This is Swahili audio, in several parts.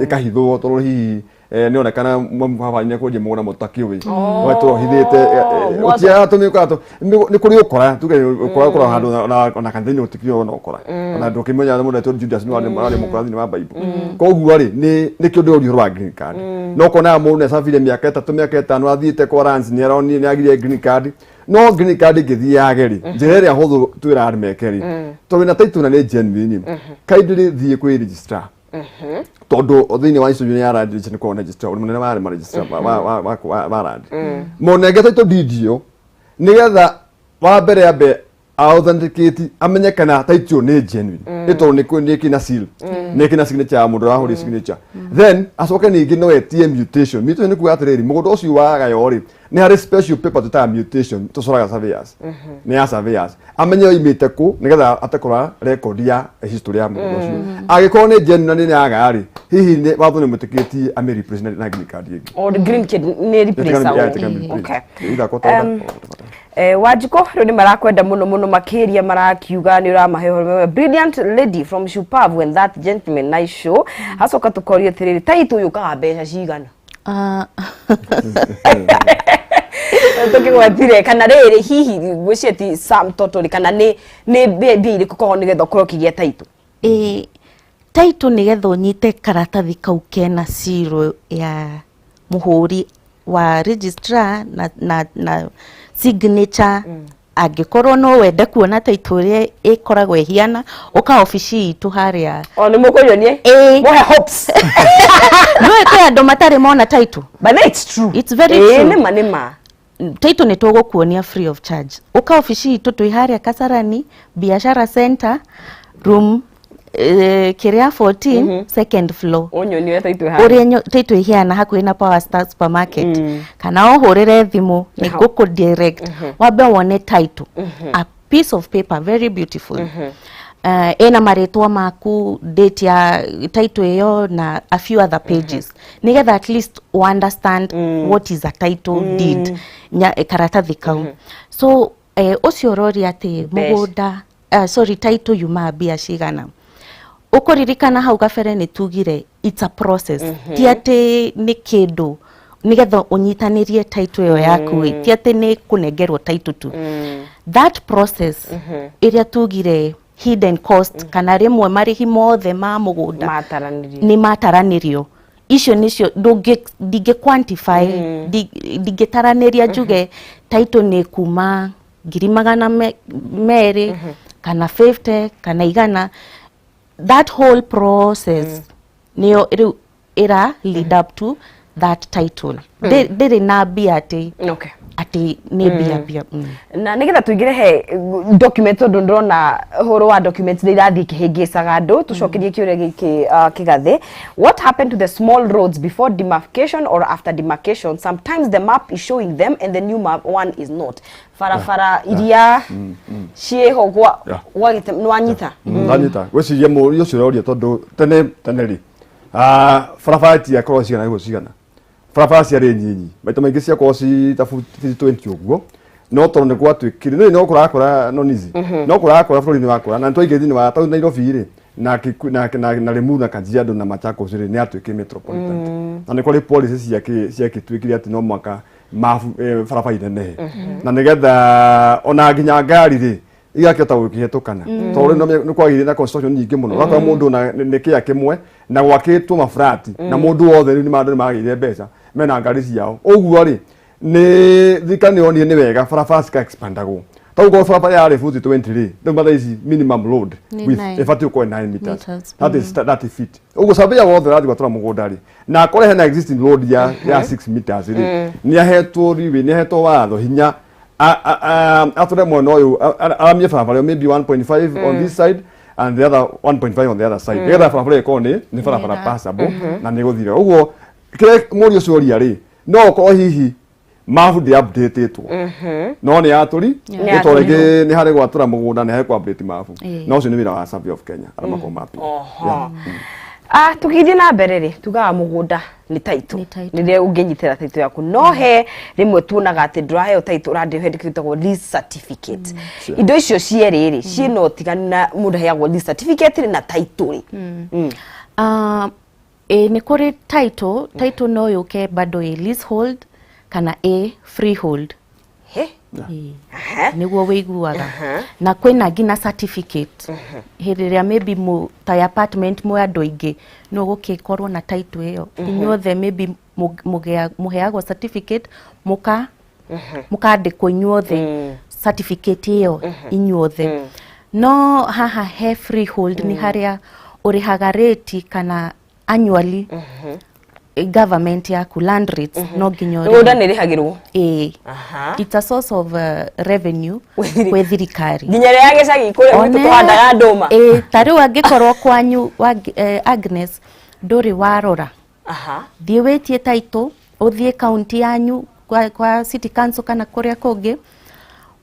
ikahithwo toro hi ni onekana mwafaine ko je mugona mutakiwe wato hithite utia tumika to ni kuri ukora tuge ukora handu na kanthini utikio no ukora na ndukimenya mundu to Judas no ale mukora ni wa Bible koguo ri ni kiondo uri rwa green card no kona mundu ne savile miaka 3 miaka 5 athiite Korans ni aroni ni agire green card no green card githiage ri njere huthu twira armekeri to wina title na ni genuine kaidiri thie kwi register todo othini wa isu ya radio ni ko register uri munene wa register wa radio monege title video nigetha wa mbere ya be authenticate amenye kana title ni genuine ito ni ko ni kina seal ni kina signature ya mundu rahuri signature then asoka ni gino etie mutation ni ku atiriri mugodo ucio wa gayori ni hari special paper to time mutation to soraga surveyors ni ya surveyors amenye imite ku nigetha atakora record ya history ya mugodo ucio agiko ni genuine ni agari hihi ni watho ni mutikiti ame represent na green card yegi or the green card ni represent okay ida ko toda wajiko ro ni marakwenda muno makiria marakiuga ni uramahe brilliant lady from Shupavu when that gentleman nice show hasoka tukorie tiriri taitu yuka mbeca cigana toke watire kana rere hihi gwicieti sam totally kana ni be iri kuko ni getho kuro kigia taitu taitu ni getho nyite karatathi kau kena zero ya muhuri wa registrar na signature agikorwo no wende kuona taitu ri ikoragwo hiana uka ofisi itu haria ni mukoyonie mohe hopes no ete ando matare mona taitu but it's true it's very true ni manema taitu ni togo kuonia free of charge uka ofisi itu tu haria Kasarani biashara center room Kiria 14 second floor onyonio taitu haria uri taitu hiana hakuhi na Power Star supermarket kana ohorere thimu ni guku direct wabe wone taitu a piece of paper very beautiful ena maretwa maku date ya title iyo na a few other pages nigetha at least understand what is a title deed nya karatathi kau so ucio rori ati mugunda sorry title yuma bia cigana ukoririkana hau gabere ni tugire it's a process ti ati ni kindu nigetha unyitanirie title yo yaku ti ati ni kunengerwo title tu that process iria tugire hidden cost kana rimwe marihi mothe ma mugunda ni mataranirio icio nicio dige quantify dige taraniria juge title ni kuma 200 kana 50 kana igana that whole process niyo era lead up to that title there na biate okay ati ne bia na nigetha tuigire he document ndona horo wa documents irathi kihingicaga andu tucokerie kiure giki kigathe what happened to the small roads before demarcation or after demarcation sometimes the map is showing them and the new map one is not farafara iria cieho gwagite nwanyita nwanyita weciria muri ucio roria tondu teneri farafara ti akoro cigana go cigana farafara cia ri nyinyi maito maingi cia koci ta 20 uguo no tondu gwatwikire no kurakora no nizi no kurakora bũrũri ni wakora na twaige thini wa tau Nairobi ri na Limuru na Kajiado na Machakos ri ni atwike metropolitan na ni kuri policies cia kitwikire ati no mwaka farafara inene na nigetha ona nginya ngari ri igakĩota gũkĩhetũkana tondũ nĩ kwagĩire na construction nyingĩ mũno wakora mũndũ na nĩ kĩa kĩmwe na gwakĩtwo mafrati na mũndũ wothe nĩ mandũ magĩire mbeca mena ngari ciao ũguo rĩ nĩ thirikari nĩyonire nĩ wega barabara cika expandagwo tondũ kwa barabara yarĩ futi 20 rĩ rĩu mathaa ici minimum load with ĩbatiĩ gũkorwo 9 meters that is 30 feet ũguo surveyor wothe ũrathiĩ gwatũra mũgũnda rĩ na akore hena existing load ya 6 meters rĩ nĩ ahetwo riwe nĩ ahetwo watho hinya after that one oil aramie farafara maybe 1.5 on this side and the other 1.5 on the other side either farafara ikone ni farafara passable na ni guthire uguo kire muri ucio ria ri no ko hihi mafu de update to no ni aturi itorege ni hari gwatura mugunda ni hari ku update mafu no ucio ni wira wa Survey of Kenya arama ko mapi tukithie na mbere ri tugaga mugunda ni title rire ungenyitira title yaku no he rimwe tuonaga ati nduraheo title urandi hendikitagwo lease certificate indo icio cieriri ciino tigana mundu heagwo lease certificate na title Nĩ kũrĩ title no yũke bado leasehold kana freehold. Nĩguo wĩiguaga. Na kwĩna ngina certificate. Hĩndĩ ĩrĩa maybe ta apartment mwe andũ aingĩ no gũkorwo na title ĩyo. Inyuothe maybe mũheagwo certificate mũkandĩkwo inyuothe certificate ĩyo inyuothe. No haha he freehold ni harĩa ũrĩhaga rate kana annually government yaku land rates no nginya ũrĩa nĩ rĩhagĩrwo. It's a source of revenue kwĩ thirikari. Nginya rĩa gĩcagi kũrĩa tũhandaga ndũma. Ta rĩu angĩkorwo kwanyu Agnes ndũrĩ warora. Thiĩ wĩtie title ũthiĩ county yanyu kwa city council kana kũrĩa kũngĩ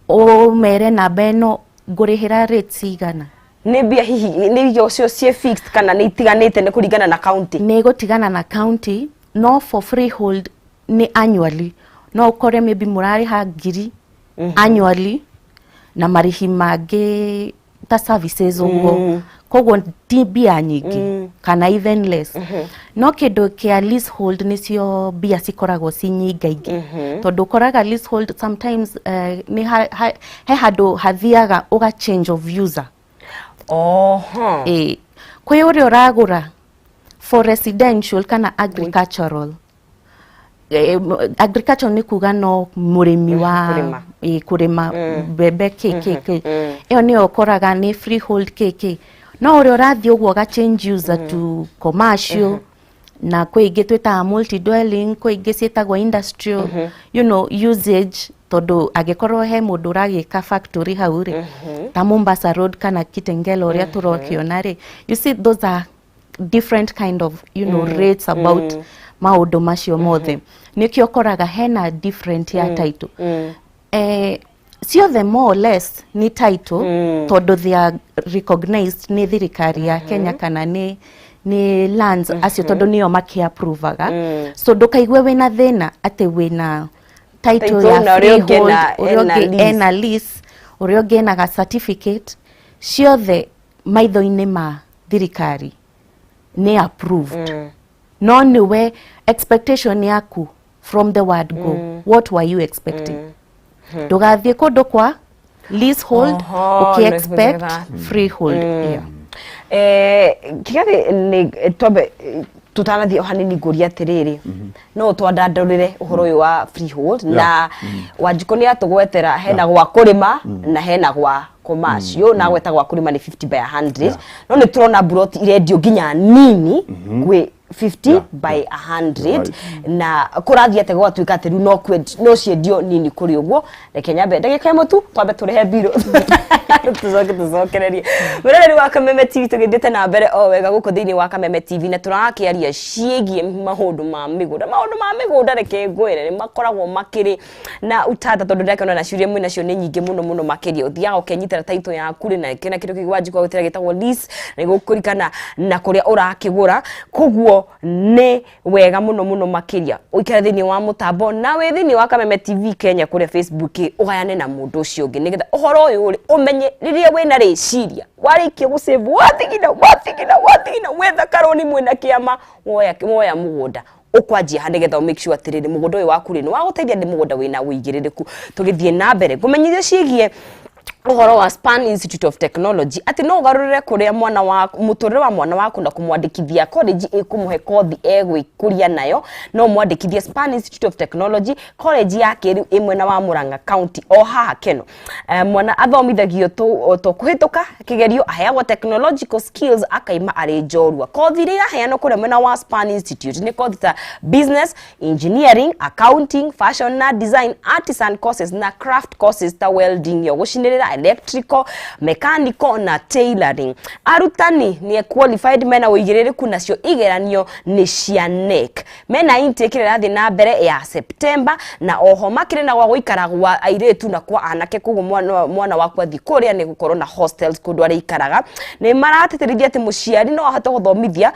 ũmere namba ĩno ngũrĩhĩra rates igana. Nĩ mbia hihi nĩ irio cio fixed kana nĩ itiganĩte nĩ kũringana na county? Nĩ gũtigana na county, no for freehold nĩ annually. No ũkore maybe mũrarĩha ngiri annually na marĩhi mangĩ ta services ũguo. Koguo ti mbia nyingĩ kana even less. No kĩndũ kĩa leasehold nĩcio mbia cikoragwo ci nyingaingĩ. Tondũ ũkoraga leasehold sometimes he handũ hathiaga ũga change of user. Kwĩ ũrĩa ũragũra for residential kana agricultural. Agricultural nĩ kuga no mũrĩmi wa kũrĩma mbembe kĩkĩ. Ĩyo nĩyo ũkoraga nĩ freehold kĩkĩ. No ũrĩa ũrathiĩ ũguo ga change user to commercial na kwĩ ingĩ twĩtaga multi dwelling, kwĩ ingĩ ciĩtagwo industrial, you know, usage. Tondũ angĩkorwo he mũndũ ũragĩka factory hau rĩ ta Mombasa Road kana Kitengela ũrĩa tũrokĩona rĩ, you see those are different kind of, you know, rates about maũndũ macio mothe. Nĩkĩo ũkoraga hena different ya title. Ciothe more or less ni title tondũ they are recognized nĩ thirikari ya Kenya kana ni lands acio tondũ nĩo makĩ-approvaga. So ndũkaigue wĩna thĩna atĩ wĩna title ya freehold, ũrĩa ũngĩ ena lease, ũrĩa ũngĩ enaga certificate. Ciothe maitho-inĩ ma thirikari nĩ approved. No nĩwe expectation yaku from the word go. What were you expecting? Ndũgathiĩ kũndũ kwa leasehold ũkĩ-expect freehold. Kĩgathĩ nĩ twambe tutanathiĩ hanini ngũria atĩrĩrĩ, no twandandũrĩre ũhoro ũyũ wa freehold na Wanjikũ nĩ atũgwetera hena gwa kũrĩma na hena gwa commercial. Na gweta gwa kũrĩma nĩ 50 by 100. No nĩ tũrona buroti irendio nginya nini kwĩ 50 by 100 na kũrathiĩ atĩ gwatuĩka atĩ rĩu no ciendio nini kũrĩ ũguo. Reke nyambe ndagĩka ĩmwe tu twambe tũrehe mbirũ tucokererie. Mũroreri wa Kameme TV tũgĩthiĩte na mbere o wega gũkũ thĩinĩ wa Kameme TV na tũrakĩaria ciĩgiĩ maũndũ ma mĩgũnda. Reke ngwĩre nĩ makoragwo makĩrĩ na utata tondũ ndĩrakĩona na ciũria mwĩna cio nĩ nyingĩ mũno makĩria. Ũthiaga ũkenyitĩra title yaku rĩ na kĩna kĩndũ kĩgwanji kwa gũtĩra gĩtagwo lease na gũkũrikana na kũrĩa ũrakĩgũra. Koguo nĩ wega mũno makĩria ũikare thĩinĩ wa mũtambo na wĩ thĩinĩ wa Kameme TV Kenya kũrĩa Facebook ũgayane na mũndũ ũcio ũngĩ nĩgetha ũhoro ũyũ ũmenye rĩrĩa wĩna rĩciria warĩkia gũsave wathigina wetha karoni mwĩna kĩama woya mũgũnda ukwanjia nĩgetha make sure atĩrĩrĩ mũgũnda ũyũ waku rĩ nĩ wagũteithia nĩ mũgũnda wĩna ũigĩrĩrĩku. Tũgĩthiĩ na mbere kũmenyithia ciĩgiĩ ũhoro wa Span Institute of Technology atĩ no ũgarũrĩre kũrĩa mũtũrĩre wa mwana waku na kũmwandĩkithia college ĩkũmũhe kothi egwĩkũria nayo. No mwandĩkithie Span Institute of Technology college ya kĩrĩu ĩmwena wa Murang'a County o haha Keno. Mwana athomithagio to kũhĩtũka kĩgerio aheagwo technological skills akaima arĩ njorua. Kothi iria iraheanwo kũrĩa mwena wa Span Institute nĩ kothi ta business, engineering, accounting, fashion na design, artisan courses na craft courses ta welding yo gũcinĩrĩra electrical, mechanical na tailoring. Arutani ni qualified mena ũigĩrĩrĩku nacio igeranio nĩ cia NEC. Mena intake ĩrathiĩ na mbere ya September na oho makĩrĩ na gwa gũikara gwa airĩtu na kwa anake. Koguo mwana waku athi kũrĩa nĩ gũkorwo na hostels kũndũ arĩa ikaraga. Nĩ maratĩtĩrithia atĩ mũciari no ahote gũthomithia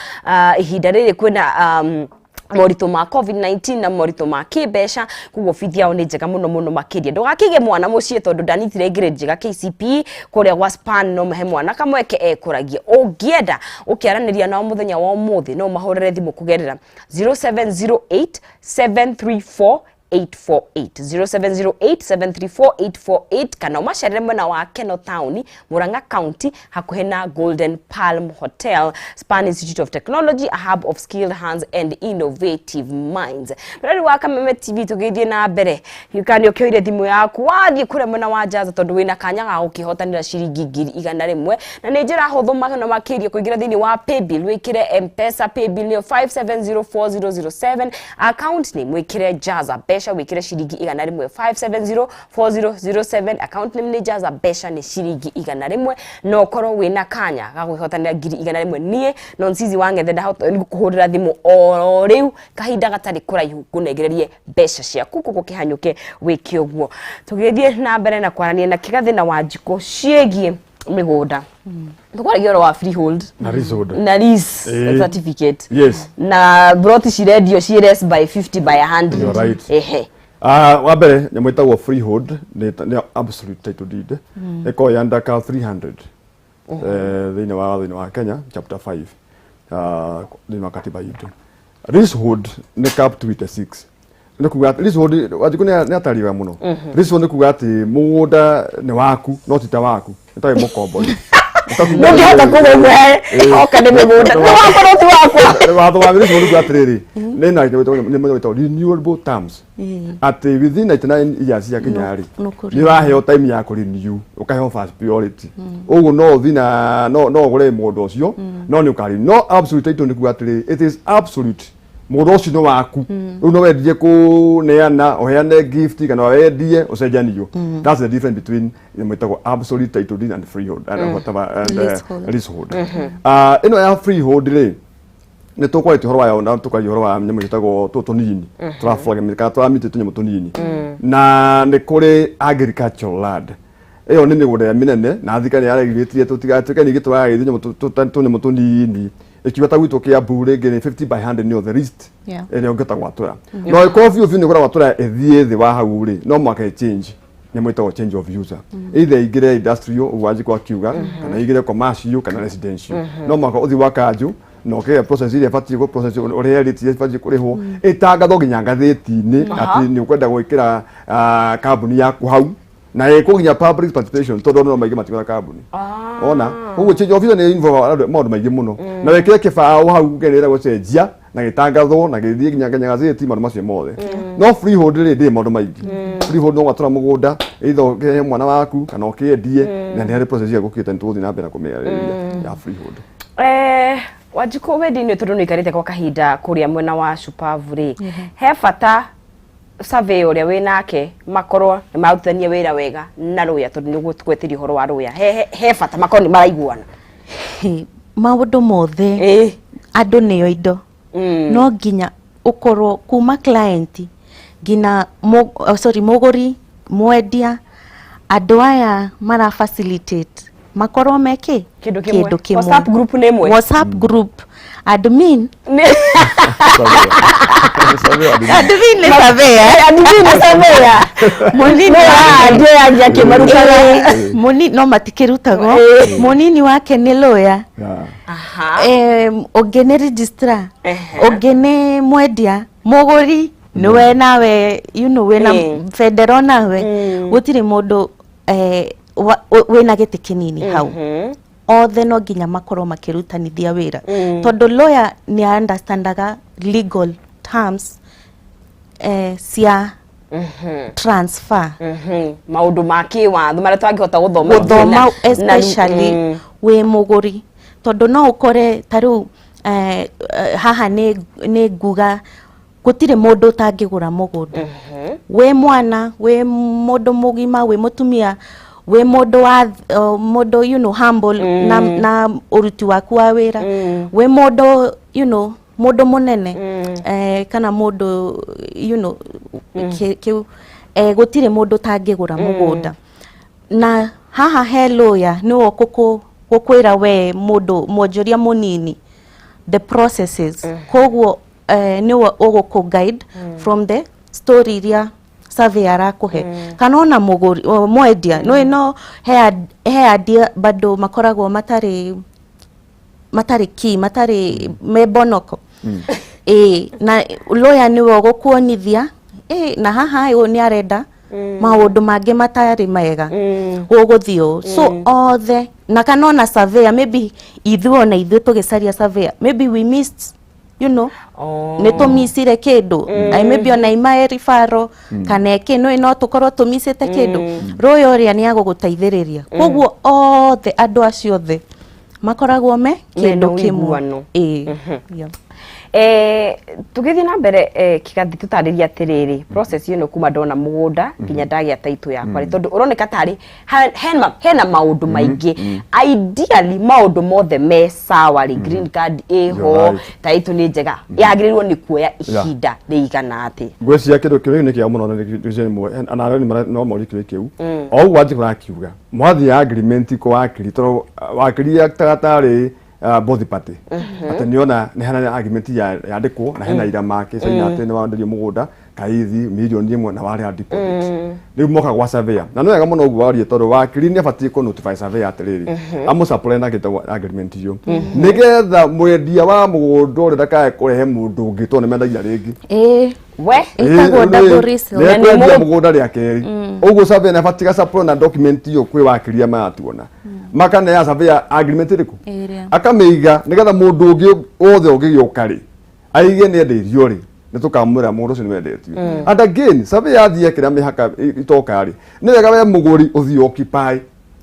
ihinda rĩrĩ kwĩna morito ma COVID-19 na morito ma kibesha kugo bithi yao ni njega muno makiria ndugakige mwana mucie tondu ndanitire grade njega KCPE kuria gwa span no mahe mwana kamweke ekuragie ungienda ukiaraniria nao muthenya wa umuthi no mahorere thimu kugerera 0708 734 0708-734-848 kana umacerere mwena wa Keno Town, Murang'a County, hakuhe na Golden Palm Hotel, Span Institute of Technology, a hub of skilled hands and innovative minds. Rari wa Kameme TV tugithie na mbere. Yukani okioire thimu yaku wathie kure mwena wa Jaza tondu wina kanya ga gukihotanira ciringi 100 na ni njira huthu na makiria kuingira thini wa paybill wikire M-Pesa paybill ni 570407 account name wikire Jaza Besha wikire shiringi 100 5704007 account name ni Jaza Besha ni shiringi 100 no koro wina kanya ga gukihotanira 100 nie nonsizi wangethe kuhurira thimu o riu kahinda gatari kuraihu kunegererie besha ciaku kukihanyuke wiki ogwo tugithie na mbere na kwarania na kigathi na Wanjiko ciegie migunda tukwaragia ro wa freehold na lease certificate yes na broti ciredio cires by 50 by 100 you're right ehe wa mbere nyamwetagwo freehold ni absolute title deed eko yanda ka 300 thini wa Kenya chapter 5 thini wa katiba yitu leasehold ni cap to 26 ni kuga leasehold Wanjiko ni atariwa muno leasehold ni kuga ati mugunda ni waku no tita waku ntawe mukombo Ndio hata kuwe okane migunda wakoro tu wakwa watho wa leasehold kuga atiriri ni na ni renewable terms ati within 99 years ya Kenya ri ni waheo time ya ku renew ukaheo first priority ugu no thina no gure mundu ucio no ni ukari no absolute title ni kuga atiri it is absolute mundu ucio no waku no wendie ku neana oheane gift kana wendie ucenjanio that's the difference between mwetagwo absolute title deed and freehold and whatever leasehold ino ya freehold ri ni tukwa iti horo wa na tukwa horo wa nyamwe gitagwo tutunini turafloga mika turamite tunyamo tunini na ni kuri agricultural land iyo ni migunda ya minene na thikani yaregithie tutigatuke ni gitwa githio tunyamo tunini ikiwata gwitwo kia bure ngene 50 by 100 ni the least ene ongeta gwatura no coffee ni gura gwatura ethie thi wa hau ri no mwaka change ni mwita change of user either igire industrial Wanjiko akiuga kana igire commercial kana residential no mwaka uthi wakaju no ke process ile fati go process reality fati kuriho itangatho ginya ngathiti-ini ati ni ukwenda gwikira kambuni yaku hau na ikuginya public participation todo no maigi matigora kambuni ona ugu change of user ni involve maundu maigi muno na wekire kibao hau gerera gucenjia na gitangatho na githie ginya ngathiti maundu macio mothe no freehold ri ndi maundu maigi freehold no gwatura mugunda either ke mwana waku kana ukiendie na ni hari process ya gukita ntuthi na mbere kumenya ya freehold Wanjiko wedi ni tondu nikarite kwa kahinda kuria mwena wa Shupavu ri he bata survey uria we nake makorwo ni marutania wira wega na ruya tondu ni gwetiri horo wa ruya he bata makorwo ni maraiguana maundu mothe andu niyo indo no nginya ukorwo kuma client ngina muguri mwendia andu aya mara facilitate makorwo meke kindu kimwe WhatsApp group ni imwe WhatsApp group admin ni surveyor munini anje akimaruka munini no matikirutago munini wake ni lawyer ogene registrar ogene mwendia muguri niwe nawe wena federal nawe gutiri mundu wena giti kinini hau othe no nginya makorwo makirutanithia wira tondu lawyer ni understandaga legal terms cia transfer maundu maki watho mara twangihota guthoma especially we muguri tondu no ukore taru haha ni nguga gutire mundu tangigura mugunda we mwana we mundu mugima we mutumia we mundu wa mundu humble na uruti waku wa wira we mundu mundu munene kana mundu gutire mundu tangigura mugunda na haha he lawyer no gukwira we mundu monjoria munini the processes kogwo niwe uguku guide from the story iria survey arakuhe kana ona muguri mwendia no he adia bado makoragwo matari mebonoko na lawyer niwe ugukuonithia na haha ni arenda maundu mangi matari mega uguthio so othe na kana ona surveyor maybe ithuo na ithuo tugicaria surveyor maybe we missed netumisire kindu maybe ona ima referral kana kino no tukorwo tumisite kindu royo uria ni aguguteithiriria koguo othe andu acio othe makoragwo me kindu kimwe tugithi na mbere kigathi tutariria atiriri process ino kuma ndona mugunda nginya ndagia taito yakwa tondu uroneka tari hena maundu maingi ideally maundu mothe me sawa green card eho taito ni njega yagirirwo ni kuoya ihinda riigana ati ngweci kindu kiu ni kia muno ni anaro ni no mori kiu o wathi kurakiuga mwathi ya agreement ko wakiri toro wakiri aktatari both party ati niona ni hana argument ya ndiko na hena ira make saina ati ni wanderio mugunda kaithi million imwe na wari deposit ni moka gwa surveyor na no wega muno guo wari toro wakiri ni abati ko notify surveyor atiriri amu supply na gita agreement yo nigetha mwendia wa mugunda uri ndakae kurehe mundu ungi to ni mendagia ringi we itagwo double risk na ni mugunda ria keri uguo surveyor na abati ga supply na document yo kwi wakiria matuona makane ya surveyor agreement iriku akameiga nigetha mundu ungi othe ungigioka aige ni enderio ni tukamwira mundu ucio ni wendetio and again surveyor athie kira mihaka itoka ni wega we muguri uthi occupy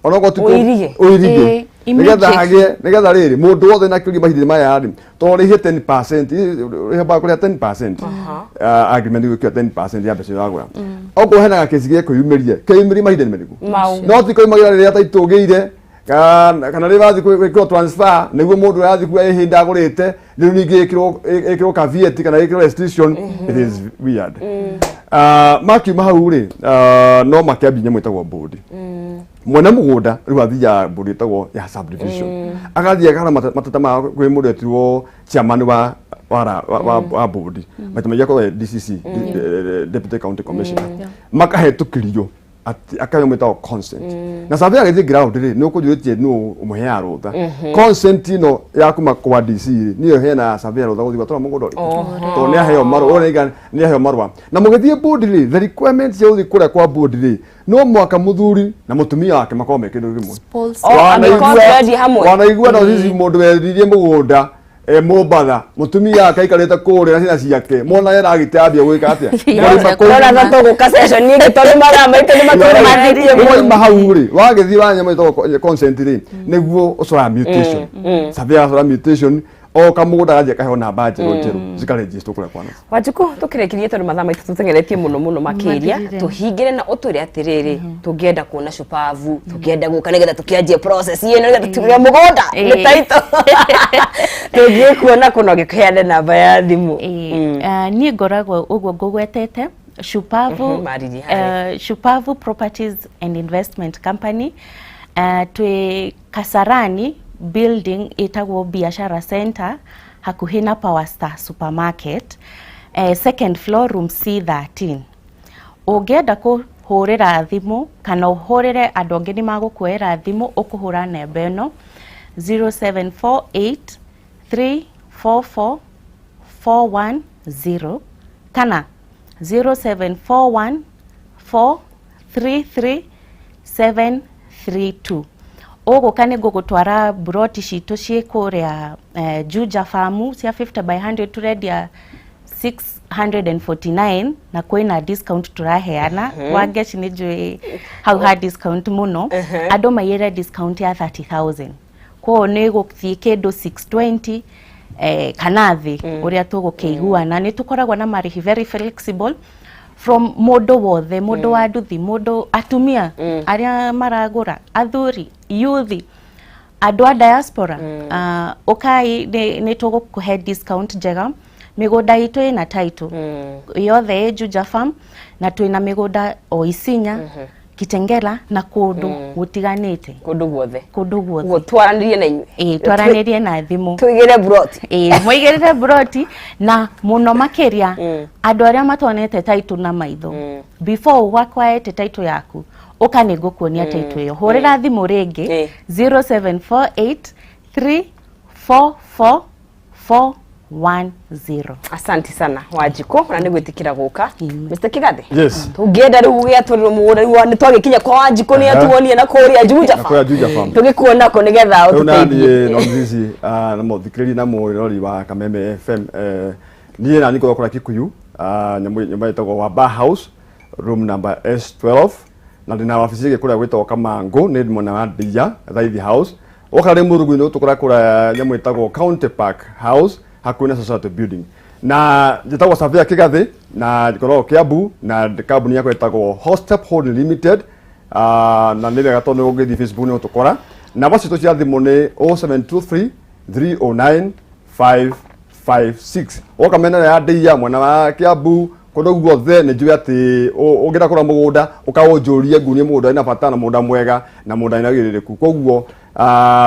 ona go tu oirige nigetha riri mundu othe na kiri mahindi maya to rihe 10% rihe ba kuria 10% agreement gukio 10% ya mbeca yagura ogo hena kesi gye kuyumirie kuyumirie mahindi ni meriku no ti kuimagira riria taitugiire kana rivathi kwikwo transfer niguo mundu yathi kwa ihinda agurite riu ningi ikiro caveat kana ikiro restriction it is weird maki mahau no makiambi nyamwe tagwo board mwena mugunda riu athia board itagwo ya subdivision agathia kana matata ma kwi mundu etirwo chairman wa board matumia kwa DCC deputy county commissioner makahetukirio ati akayo metawo consent na sabe agithie ground ri ni ukujuritie no umuhe arutha consent no yakuma kwa DC niyo hena sabe arutha guthi gwatora mugunda to ni aheo maru ona ni aheo marwa na mugithie board ri the requirements ya uthi kura kwa board ri no mwaka muthuri na mutumia wake makome kindu rimwe wanaigua na sisi mundu weririe mugunda mobatha mutumia akaikarite kure na cina ciake mona yera agitambia gwika atia kora thato guka session ni gitondu mara maite ni mathirie mo hau ri wagithi wanya to consent ri niguo ucora mutation sabia ucora mutation o kamugunda gaje kahe ona baje rojeru zikaregister kure kwana wajuko tukirekirie tondu mathaa maitu tutengeretie muno makiria tuhingire na uturi atiriri tungienda kuona shupavu tungienda guka nigetha tukianjie process ino nigetha tukiria mugunda ni taito tugie kuona kuno gikeane namba ya thimu ni ngoragwo uguo ngugwetete Shupavu Properties and Investment Company twi Kasarani building itagwo biashara center hakuhi na Power Star supermarket second floor room C13 ungenda kuhurira thimu kana uhurire andu angi ni magukwera thimu ukuhura namba eno 0748 344 410 kana 0741 433 732 ogo kane gugutwara broti citu ciekuria Juja Farm cia 50 by 100 turedia 649 na kwina discount turaheana wangeci ni jwe how hard discount muno ando mayere discount ya 30,000 kwa ni guthie kindu 620 kanathi uria tugukeiguana ni tukoragwa na marihi very flexible from modo wothe modo wa nduthi modo atumia aria maragura athuri youth andu a diaspora ukai ni tugukuhe discount njega migunda itu ina title yothe Juja Farm na twina migunda o Isinya Kitengela na kundu gutiganite kundu guothe guo twaranirie na inyuĩ twaranirie na thimu tuigire broti muigirire broti na muno makiria andu aria matonete title na maitho before wakwaete title yaku uka ni ngukuonia title iyo hurira thimu ringi 0748344410. Asante sana Wanjiko na nigwitikira guka Mr. Kigathi yes tungenda riu giaturiro mugunda ni twagikinya kwa Wanjiko ni atuonie na kuria Juja farm tugikuona ko nigetha ututeithie no ndizi na muthikiriri na muirori wa Kameme FM niĩ na niko kora Kikuyu nyamũ ĩtagwo wa Bar House room number S12 na ndina wabici ĩkuria gwĩtwo Kamango nĩ mwena wa Ndia Thaithi House okare murugu-inĩ tukora kura nyamũ ĩtagwo County Park House hakuhĩ society building na njĩtagwo Savia Kigathi na ngoragwo Kiambu na kambuni yakwa ĩtagwo Hostep Holding Limited na nĩ wega tondũ ũngĩthiĩ Facebook nĩ ũtukora namba citũ cia thimũ nĩ 0723 309 556 okamena ya Ndia mwena wa Kiambu kundu guothe nĩ njũĩ atĩ ũngĩra kũra mũgũnda ũkaũnjũrie ngunie mũgũnda ĩna bata na mũgũnda mwega na mũgũnda ĩna gĩrĩrĩku koguo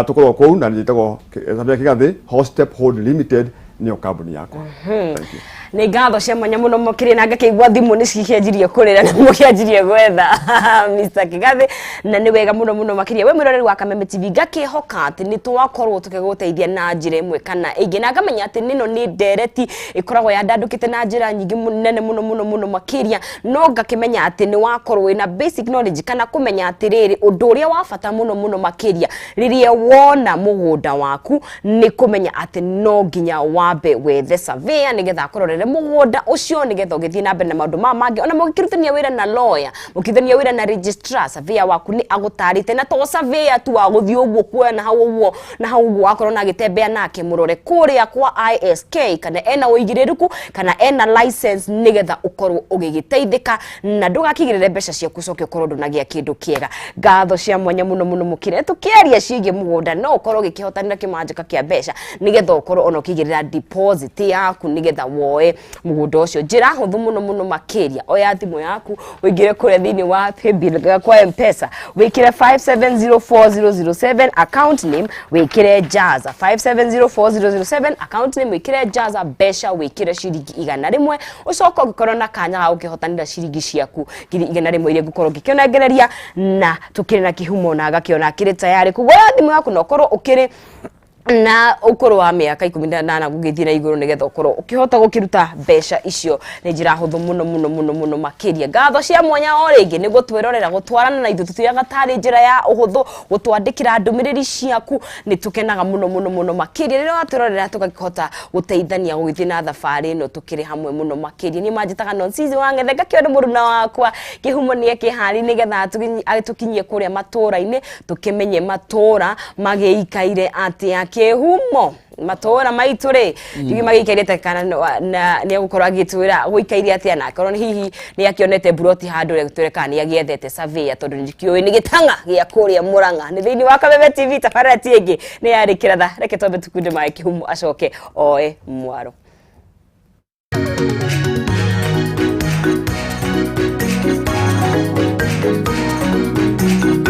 tukorwo kũu na njĩtagwo Savia Kigathi Hostep Holding Limited nĩyo kambuni yakwa. Thank you. Nĩ ngatho cia mwanya mũno mũkĩrĩ na ngakĩigua thimũ nĩ cikĩanjirie kũrĩra na mũkĩanjirie gwetha Mr. Kigathi na nĩ wega mũno mũno makĩria we mwĩroreri wa Kameme TV ngakĩhoka atĩ nĩ twakorwo tũkĩgũteithia na njĩra ĩmwe kana ĩngĩ na ngamenya atĩ nĩno nĩ ndereti ĩkoragwo yandandũkĩte na njĩra nyingĩ nene mũno makĩria no ngakĩmenya atĩ nĩ wakorwo wĩna basic knowledge kana kũmenya atĩrĩrĩ ũndũ ũrĩa wa bata mũno makĩria rĩrĩa wona mũgũnda waku nĩ kũmenya atĩ no nginya wambe wethe surveyor nĩgetha akororere mũgũnda ũcio nĩgetha ũgĩthiĩ na mbere na maũndũ mamangĩ ona mũgĩkĩrutania wĩra na lawyer mũkĩrutania wĩra na registrar surveyor waku nĩ agũtarĩte na to surveyor tu wa gũthiĩ ũguo kuoya na hau ũguo wakorwo na agĩtembea nake mũrore kũrĩa kwa ISK kana ena ũigĩrĩrĩku kana ena license nĩgetha ũkorwo ũgĩgĩteithĩka na ndũgakĩgĩrĩre mbeca ciaku coke ũkorwo ndũnagĩa kĩndũ kĩega ngatho cia mwanya mũno mũkĩre tũkĩaria ciĩgiĩ mũgũnda no ũkorwo ũgĩkĩhotanĩra kĩmanjĩka kĩa mbeca nĩgetha ũkorwo ona ũkĩigĩrĩra deposit yaku nĩgetha woe mũgũnda ũcio njĩra hũthũ mũno makĩria oya thimũ yaku ũingĩre kũrĩa thĩinĩ wa paybill kwa M-Pesa wĩkĩre 570407 account name wĩkĩre Jaza 570407 account name wĩkĩre Jaza mbeca wĩkĩre ciringi 100 ũcoka ũgĩkorwo na kanya ga gũkĩhotanĩra ciringi ciaku 100 iria ngũkorwo ngĩkĩongereria na tũkĩrĩ na kĩhumo na agakĩona kĩrĩ tayari kuoya thimũ yaku na ũkorwo ũkĩrĩ na ukoro wa miaka 18 gũgĩthira igũrũ nĩgetha ũkorwo ũkĩhota gũkĩruta mbeca icio nĩ njĩra hũthũ mũno makĩria ngatho cia mwanya o rĩngĩ nĩ gũtwĩrorera gũtwarana na ithuĩ tũtiraga tarĩ njĩra ya ũhũthũ gũtwandĩkĩra ndũmĩrĩri ciaku nĩ tũkenaga mũno makĩria rĩrĩa watwĩrorera tũgakĩhota gũteithania gũgĩthiĩ na thabarĩ ĩno tũkĩrĩ hamwe mũno makĩria nĩ manjĩtaga Nonsizi wa Ngethe ngakĩona mũruna wakwa kĩhumo nĩ kĩhari nĩgetha tũkinyie kũrĩa matũra-inĩ tũkĩmenye matũra magĩikaire atĩa kĩhumo matũra maitũ rĩ hihi magĩikairĩte kana nĩ gũkorwo agĩtwĩra gũikaire atĩa na korwo hihi nĩ akĩonete broti handũ gũtwĩra kana nĩ agĩethete surveyor tondũ nĩ kĩoĩ nĩ gĩtanga gĩa kũrĩa Mũrang'a nĩ thĩinĩ wa Kameme TV tabarĩra ti ĩngĩ nĩ yarĩkĩra tha reke twambe tukunde maĩ kĩhumo acoke oe mwaro.